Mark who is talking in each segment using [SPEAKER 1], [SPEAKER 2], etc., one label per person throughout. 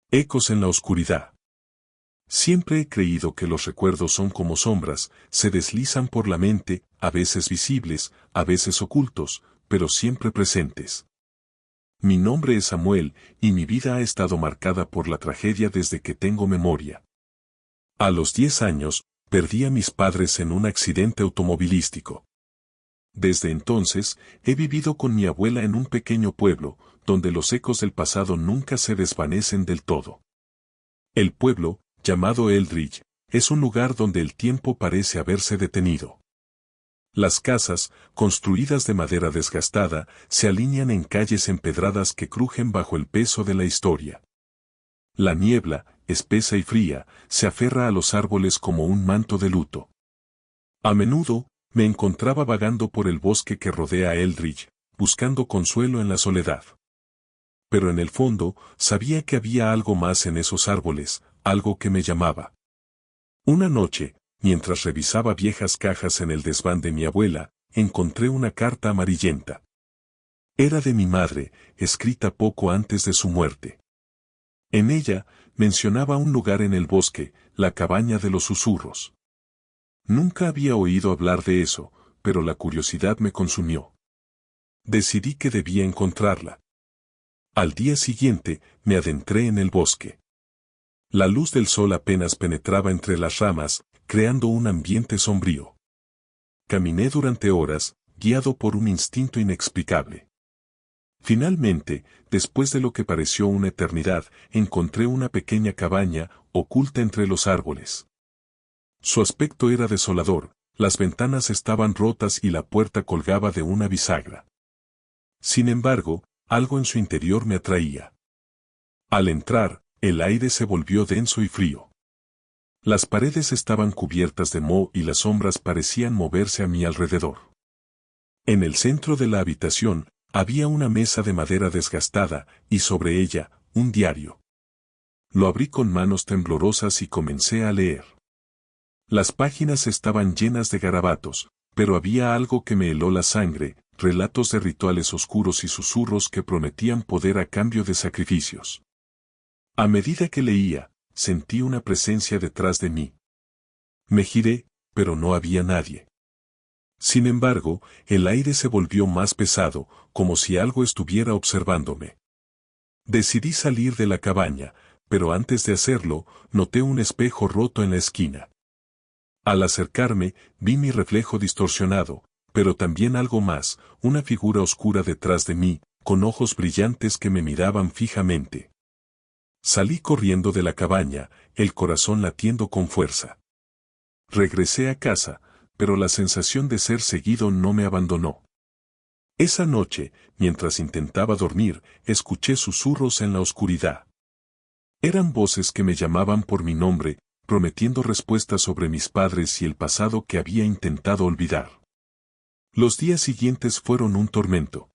[SPEAKER 1] Ecos en la oscuridad. Siempre he creído que los recuerdos son como sombras, se deslizan por la mente, a veces visibles, a veces ocultos, pero siempre presentes. Mi nombre es Samuel, y mi vida ha estado marcada por la tragedia desde que tengo memoria. A los 10 años, perdí a mis padres en un accidente automovilístico. Desde entonces, he vivido con mi abuela en un pequeño pueblo, donde los ecos del pasado nunca se desvanecen del todo. El pueblo, llamado Eldridge, es un lugar donde el tiempo parece haberse detenido. Las casas, construidas de madera desgastada, se alinean en calles empedradas que crujen bajo el peso de la historia. La niebla, espesa y fría, se aferra a los árboles como un manto de luto. A menudo, me encontraba vagando por el bosque que rodea Eldridge, buscando consuelo en la soledad. Pero en el fondo, sabía que había algo más en esos árboles, algo que me llamaba. Una noche, mientras revisaba viejas cajas en el desván de mi abuela, encontré una carta amarillenta. Era de mi madre, escrita poco antes de su muerte. En ella, mencionaba un lugar en el bosque, la cabaña de los susurros. Nunca había oído hablar de eso, pero la curiosidad me consumió. Decidí que debía encontrarla. Al día siguiente, me adentré en el bosque. La luz del sol apenas penetraba entre las ramas, creando un ambiente sombrío. Caminé durante horas, guiado por un instinto inexplicable. Finalmente, después de lo que pareció una eternidad, encontré una pequeña cabaña, oculta entre los árboles. Su aspecto era desolador, las ventanas estaban rotas y la puerta colgaba de una bisagra. Sin embargo, algo en su interior me atraía. Al entrar, el aire se volvió denso y frío. Las paredes estaban cubiertas de moho y las sombras parecían moverse a mi alrededor. En el centro de la habitación, había una mesa de madera desgastada, y sobre ella, un diario. Lo abrí con manos temblorosas y comencé a leer. Las páginas estaban llenas de garabatos, pero había algo que me heló la sangre, relatos de rituales oscuros y susurros que prometían poder a cambio de sacrificios. A medida que leía, sentí una presencia detrás de mí. Me giré, pero no había nadie. Sin embargo, el aire se volvió más pesado, como si algo estuviera observándome. Decidí salir de la cabaña, pero antes de hacerlo, noté un espejo roto en la esquina. Al acercarme, vi mi reflejo distorsionado, pero también algo más, una figura oscura detrás de mí, con ojos brillantes que me miraban fijamente. Salí corriendo de la cabaña, el corazón latiendo con fuerza. Regresé a casa, pero la sensación de ser seguido no me abandonó. Esa noche, mientras intentaba dormir, escuché susurros en la oscuridad. Eran voces que me llamaban por mi nombre, prometiendo respuestas sobre mis padres y el pasado que había intentado olvidar. Los días siguientes fueron un tormento.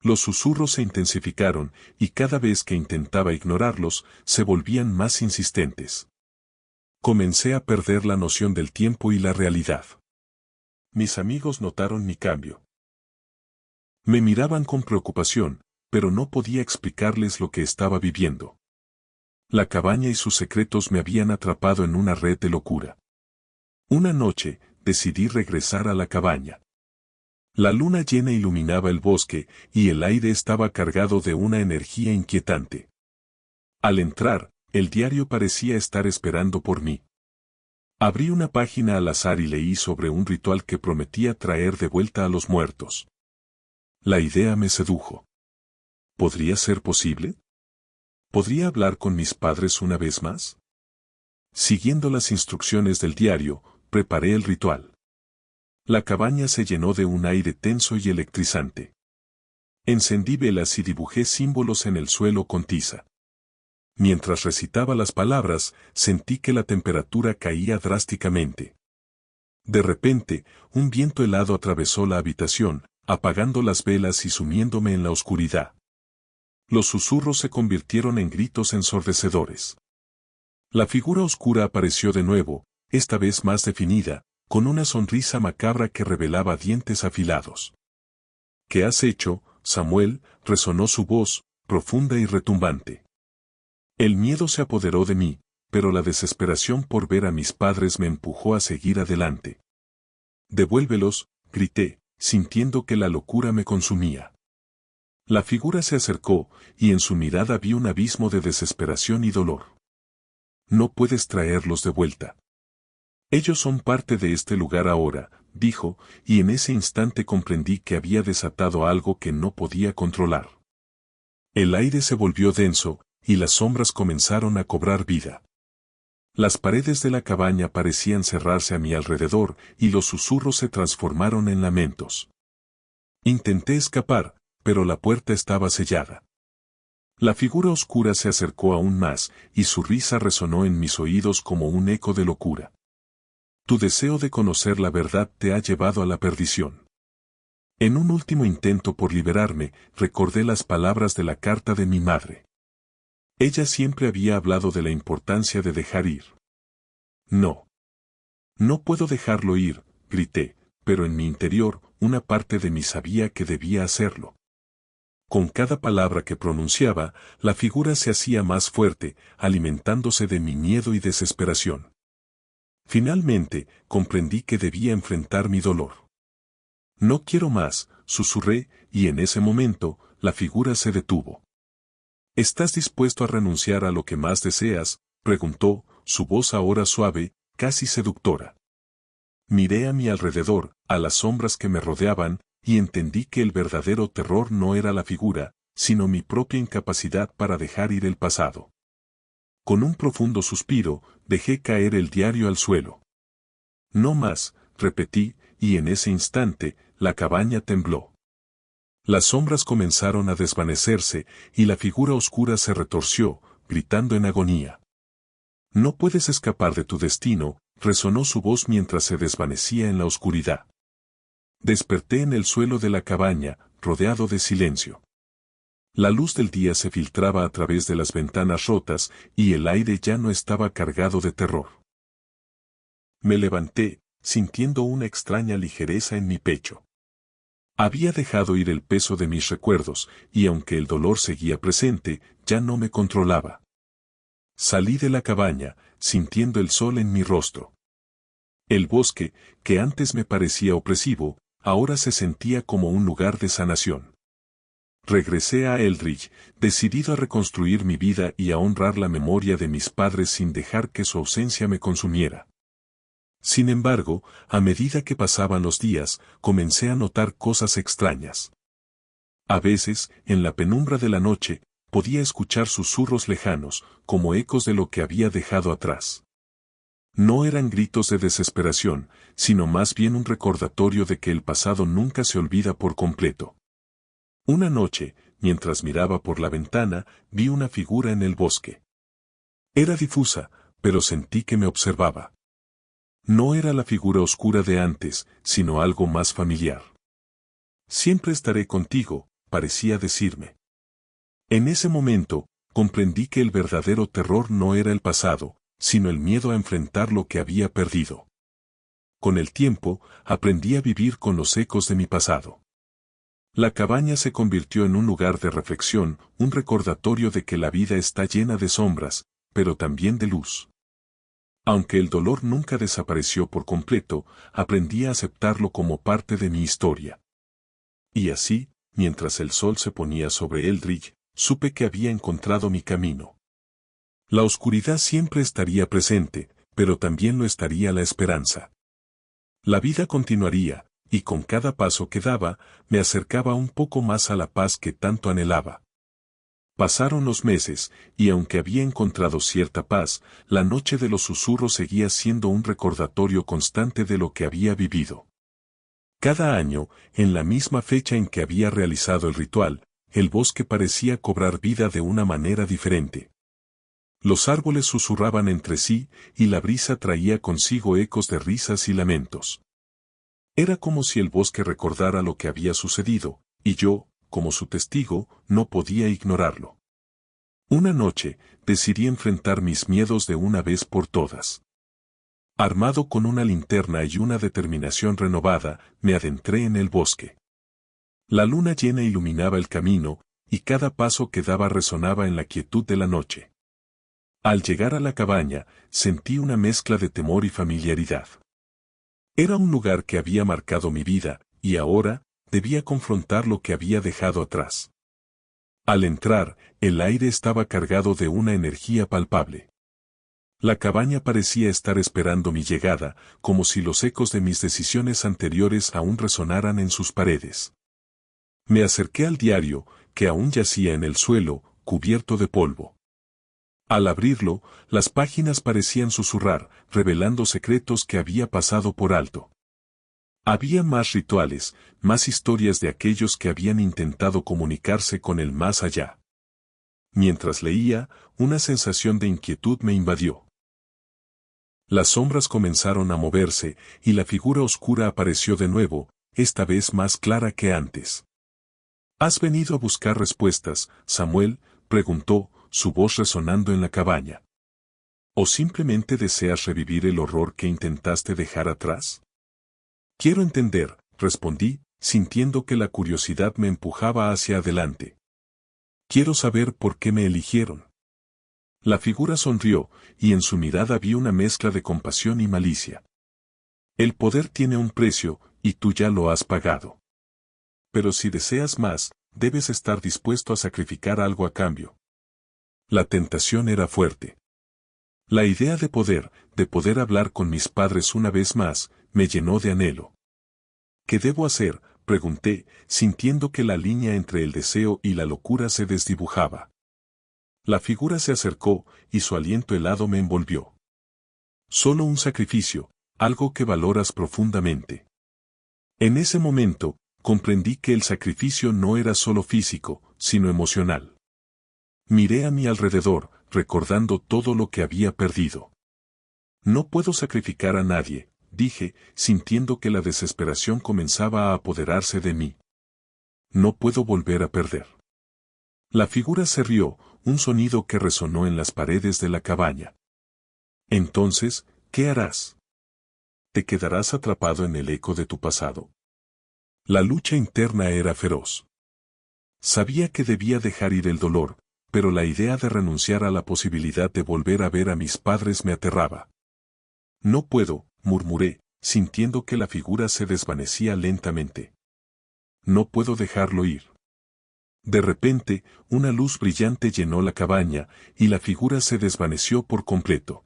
[SPEAKER 1] Los susurros se intensificaron, y cada vez que intentaba ignorarlos, se volvían más insistentes. Comencé a perder la noción del tiempo y la realidad. Mis amigos notaron mi cambio. Me miraban con preocupación, pero no podía explicarles lo que estaba viviendo. La cabaña y sus secretos me habían atrapado en una red de locura. Una noche, decidí regresar a la cabaña. La luna llena iluminaba el bosque, y el aire estaba cargado de una energía inquietante. Al entrar, el diario parecía estar esperando por mí. Abrí una página al azar y leí sobre un ritual que prometía traer de vuelta a los muertos. La idea me sedujo. ¿Podría ser posible? ¿Podría hablar con mis padres una vez más? Siguiendo las instrucciones del diario, preparé el ritual. La cabaña se llenó de un aire tenso y electrizante. Encendí velas y dibujé símbolos en el suelo con tiza. Mientras recitaba las palabras, sentí que la temperatura caía drásticamente. De repente, un viento helado atravesó la habitación, apagando las velas y sumiéndome en la oscuridad. Los susurros se convirtieron en gritos ensordecedores. La figura oscura apareció de nuevo, esta vez más definida, con una sonrisa macabra que revelaba dientes afilados. ¿Qué has hecho, Samuel?, resonó su voz, profunda y retumbante. El miedo se apoderó de mí, pero la desesperación por ver a mis padres me empujó a seguir adelante. «Devuélvelos», grité, sintiendo que la locura me consumía. La figura se acercó, y en su mirada vi un abismo de desesperación y dolor. «No puedes traerlos de vuelta. Ellos son parte de este lugar ahora», dijo, y en ese instante comprendí que había desatado algo que no podía controlar. El aire se volvió denso, y las sombras comenzaron a cobrar vida. Las paredes de la cabaña parecían cerrarse a mi alrededor, y los susurros se transformaron en lamentos. Intenté escapar, pero la puerta estaba sellada. La figura oscura se acercó aún más, y su risa resonó en mis oídos como un eco de locura. «Tu deseo de conocer la verdad te ha llevado a la perdición». En un último intento por liberarme, recordé las palabras de la carta de mi madre. Ella siempre había hablado de la importancia de dejar ir. «No. No puedo dejarlo ir», grité, pero en mi interior, una parte de mí sabía que debía hacerlo. Con cada palabra que pronunciaba, la figura se hacía más fuerte, alimentándose de mi miedo y desesperación. Finalmente, comprendí que debía enfrentar mi dolor. «No quiero más», susurré, y en ese momento, la figura se detuvo. «¿Estás dispuesto a renunciar a lo que más deseas?», preguntó, su voz ahora suave, casi seductora. Miré a mi alrededor, a las sombras que me rodeaban, y entendí que el verdadero terror no era la figura, sino mi propia incapacidad para dejar ir el pasado. Con un profundo suspiro, dejé caer el diario al suelo. «No más», repetí, y en ese instante, la cabaña tembló. Las sombras comenzaron a desvanecerse, y la figura oscura se retorció, gritando en agonía. «No puedes escapar de tu destino», resonó su voz mientras se desvanecía en la oscuridad. Desperté en el suelo de la cabaña, rodeado de silencio. La luz del día se filtraba a través de las ventanas rotas, y el aire ya no estaba cargado de terror. Me levanté, sintiendo una extraña ligereza en mi pecho. Había dejado ir el peso de mis recuerdos, y aunque el dolor seguía presente, ya no me controlaba. Salí de la cabaña, sintiendo el sol en mi rostro. El bosque, que antes me parecía opresivo, ahora se sentía como un lugar de sanación. Regresé a Eldridge, decidido a reconstruir mi vida y a honrar la memoria de mis padres sin dejar que su ausencia me consumiera. Sin embargo, a medida que pasaban los días, comencé a notar cosas extrañas. A veces, en la penumbra de la noche, podía escuchar susurros lejanos, como ecos de lo que había dejado atrás. No eran gritos de desesperación, sino más bien un recordatorio de que el pasado nunca se olvida por completo. Una noche, mientras miraba por la ventana, vi una figura en el bosque. Era difusa, pero sentí que me observaba. No era la figura oscura de antes, sino algo más familiar. «Siempre estaré contigo», parecía decirme. En ese momento, comprendí que el verdadero terror no era el pasado, sino el miedo a enfrentar lo que había perdido. Con el tiempo, aprendí a vivir con los ecos de mi pasado. La cabaña se convirtió en un lugar de reflexión, un recordatorio de que la vida está llena de sombras, pero también de luz. Aunque el dolor nunca desapareció por completo, aprendí a aceptarlo como parte de mi historia. Y así, mientras el sol se ponía sobre Eldridge, supe que había encontrado mi camino. La oscuridad siempre estaría presente, pero también lo estaría la esperanza. La vida continuaría, y con cada paso que daba, me acercaba un poco más a la paz que tanto anhelaba. Pasaron los meses, y aunque había encontrado cierta paz, la noche de los susurros seguía siendo un recordatorio constante de lo que había vivido. Cada año, en la misma fecha en que había realizado el ritual, el bosque parecía cobrar vida de una manera diferente. Los árboles susurraban entre sí, y la brisa traía consigo ecos de risas y lamentos. Era como si el bosque recordara lo que había sucedido, y yo, como su testigo, no podía ignorarlo. Una noche, decidí enfrentar mis miedos de una vez por todas. Armado con una linterna y una determinación renovada, me adentré en el bosque. La luna llena iluminaba el camino, y cada paso que daba resonaba en la quietud de la noche. Al llegar a la cabaña, sentí una mezcla de temor y familiaridad. Era un lugar que había marcado mi vida, y ahora, debía confrontar lo que había dejado atrás. Al entrar, el aire estaba cargado de una energía palpable. La cabaña parecía estar esperando mi llegada, como si los ecos de mis decisiones anteriores aún resonaran en sus paredes. Me acerqué al diario, que aún yacía en el suelo, cubierto de polvo. Al abrirlo, las páginas parecían susurrar, revelando secretos que había pasado por alto. Había más rituales, más historias de aquellos que habían intentado comunicarse con el más allá. Mientras leía, una sensación de inquietud me invadió. Las sombras comenzaron a moverse, y la figura oscura apareció de nuevo, esta vez más clara que antes. ¿Has venido a buscar respuestas, Samuel?, preguntó, su voz resonando en la cabaña. ¿O simplemente deseas revivir el horror que intentaste dejar atrás? Quiero entender, respondí, sintiendo que la curiosidad me empujaba hacia adelante. Quiero saber por qué me eligieron. La figura sonrió, y en su mirada vi una mezcla de compasión y malicia. El poder tiene un precio, y tú ya lo has pagado. Pero si deseas más, debes estar dispuesto a sacrificar algo a cambio. La tentación era fuerte. La idea de poder hablar con mis padres una vez más, me llenó de anhelo. ¿Qué debo hacer?, pregunté, sintiendo que la línea entre el deseo y la locura se desdibujaba. La figura se acercó, y su aliento helado me envolvió. Solo un sacrificio, algo que valoras profundamente. En ese momento, comprendí que el sacrificio no era solo físico, sino emocional. Miré a mi alrededor, recordando todo lo que había perdido. No puedo sacrificar a nadie, dije, sintiendo que la desesperación comenzaba a apoderarse de mí. No puedo volver a perder. La figura se rió, un sonido que resonó en las paredes de la cabaña. Entonces, ¿qué harás? ¿Te quedarás atrapado en el eco de tu pasado? La lucha interna era feroz. Sabía que debía dejar ir el dolor, pero la idea de renunciar a la posibilidad de volver a ver a mis padres me aterraba. No puedo, murmuré, sintiendo que la figura se desvanecía lentamente. No puedo dejarlo ir. De repente, una luz brillante llenó la cabaña, y la figura se desvaneció por completo.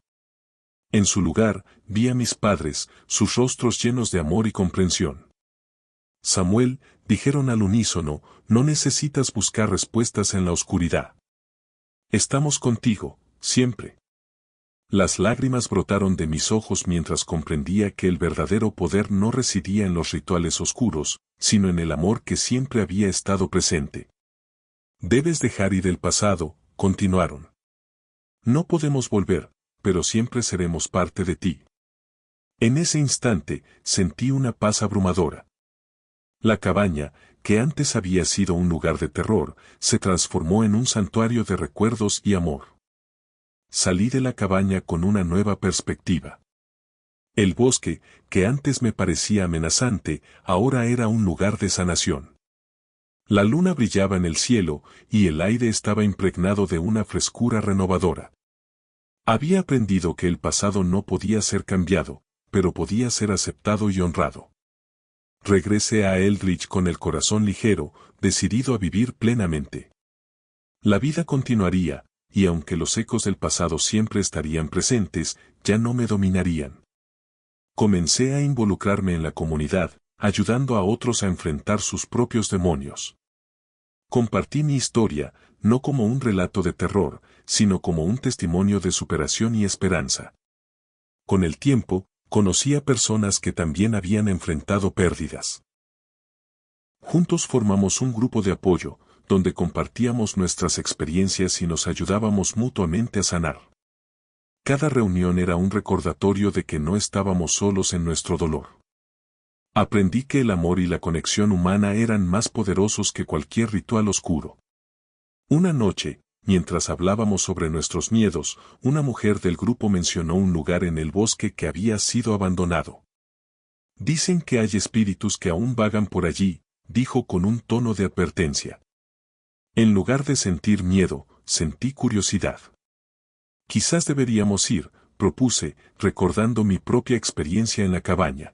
[SPEAKER 1] En su lugar, vi a mis padres, sus rostros llenos de amor y comprensión. Samuel, dijeron al unísono, no necesitas buscar respuestas en la oscuridad. Estamos contigo, siempre. Las lágrimas brotaron de mis ojos mientras comprendía que el verdadero poder no residía en los rituales oscuros, sino en el amor que siempre había estado presente. Debes dejar ir el pasado, continuaron. No podemos volver, pero siempre seremos parte de ti. En ese instante, sentí una paz abrumadora. La cabaña, que antes había sido un lugar de terror, se transformó en un santuario de recuerdos y amor. Salí de la cabaña con una nueva perspectiva. El bosque, que antes me parecía amenazante, ahora era un lugar de sanación. La luna brillaba en el cielo, y el aire estaba impregnado de una frescura renovadora. Había aprendido que el pasado no podía ser cambiado, pero podía ser aceptado y honrado. Regresé a Eldridge con el corazón ligero, decidido a vivir plenamente. La vida continuaría, y aunque los ecos del pasado siempre estarían presentes, ya no me dominarían. Comencé a involucrarme en la comunidad, ayudando a otros a enfrentar sus propios demonios. Compartí mi historia, no como un relato de terror, sino como un testimonio de superación y esperanza. Con el tiempo, conocí a personas que también habían enfrentado pérdidas. Juntos formamos un grupo de apoyo, donde compartíamos nuestras experiencias y nos ayudábamos mutuamente a sanar. Cada reunión era un recordatorio de que no estábamos solos en nuestro dolor. Aprendí que el amor y la conexión humana eran más poderosos que cualquier ritual oscuro. Una noche, mientras hablábamos sobre nuestros miedos, una mujer del grupo mencionó un lugar en el bosque que había sido abandonado. Dicen que hay espíritus que aún vagan por allí, dijo con un tono de advertencia. En lugar de sentir miedo, sentí curiosidad. Quizás deberíamos ir, propuse, recordando mi propia experiencia en la cabaña.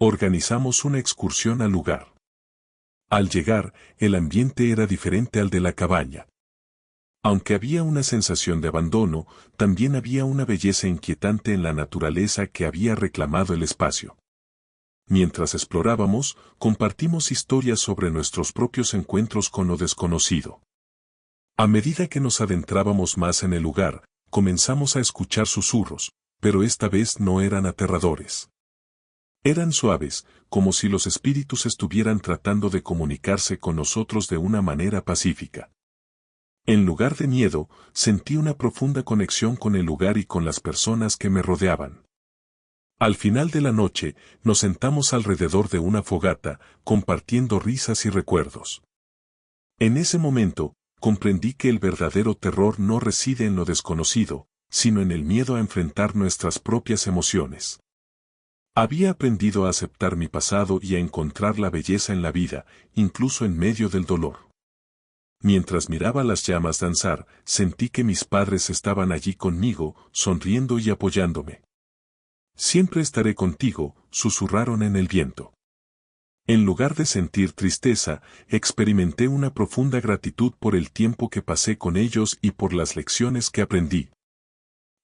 [SPEAKER 1] Organizamos una excursión al lugar. Al llegar, el ambiente era diferente al de la cabaña. Aunque había una sensación de abandono, también había una belleza inquietante en la naturaleza que había reclamado el espacio. Mientras explorábamos, compartimos historias sobre nuestros propios encuentros con lo desconocido. A medida que nos adentrábamos más en el lugar, comenzamos a escuchar susurros, pero esta vez no eran aterradores. Eran suaves, como si los espíritus estuvieran tratando de comunicarse con nosotros de una manera pacífica. En lugar de miedo, sentí una profunda conexión con el lugar y con las personas que me rodeaban. Al final de la noche, nos sentamos alrededor de una fogata, compartiendo risas y recuerdos. En ese momento, comprendí que el verdadero terror no reside en lo desconocido, sino en el miedo a enfrentar nuestras propias emociones. Había aprendido a aceptar mi pasado y a encontrar la belleza en la vida, incluso en medio del dolor. Mientras miraba las llamas danzar, sentí que mis padres estaban allí conmigo, sonriendo y apoyándome. Siempre estaré contigo, susurraron en el viento. En lugar de sentir tristeza, experimenté una profunda gratitud por el tiempo que pasé con ellos y por las lecciones que aprendí.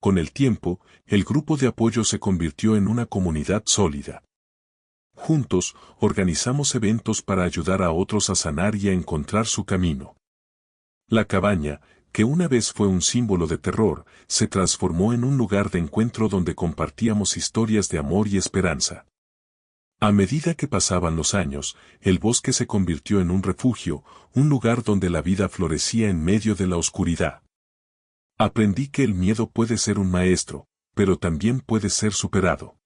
[SPEAKER 1] Con el tiempo, el grupo de apoyo se convirtió en una comunidad sólida. Juntos, organizamos eventos para ayudar a otros a sanar y a encontrar su camino. La cabaña, que una vez fue un símbolo de terror, se transformó en un lugar de encuentro donde compartíamos historias de amor y esperanza. A medida que pasaban los años, el bosque se convirtió en un refugio, un lugar donde la vida florecía en medio de la oscuridad. Aprendí que el miedo puede ser un maestro, pero también puede ser superado.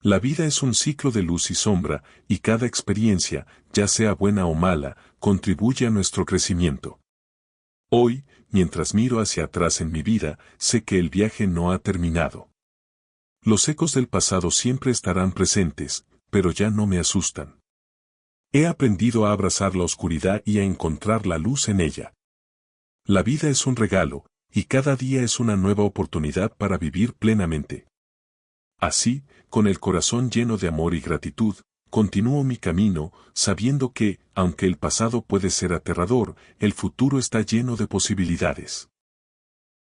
[SPEAKER 1] La vida es un ciclo de luz y sombra, y cada experiencia, ya sea buena o mala, contribuye a nuestro crecimiento. Hoy, mientras miro hacia atrás en mi vida, sé que el viaje no ha terminado. Los ecos del pasado siempre estarán presentes, pero ya no me asustan. He aprendido a abrazar la oscuridad y a encontrar la luz en ella. La vida es un regalo, y cada día es una nueva oportunidad para vivir plenamente. Así, con el corazón lleno de amor y gratitud, continúo mi camino, sabiendo que, aunque el pasado puede ser aterrador, el futuro está lleno de posibilidades.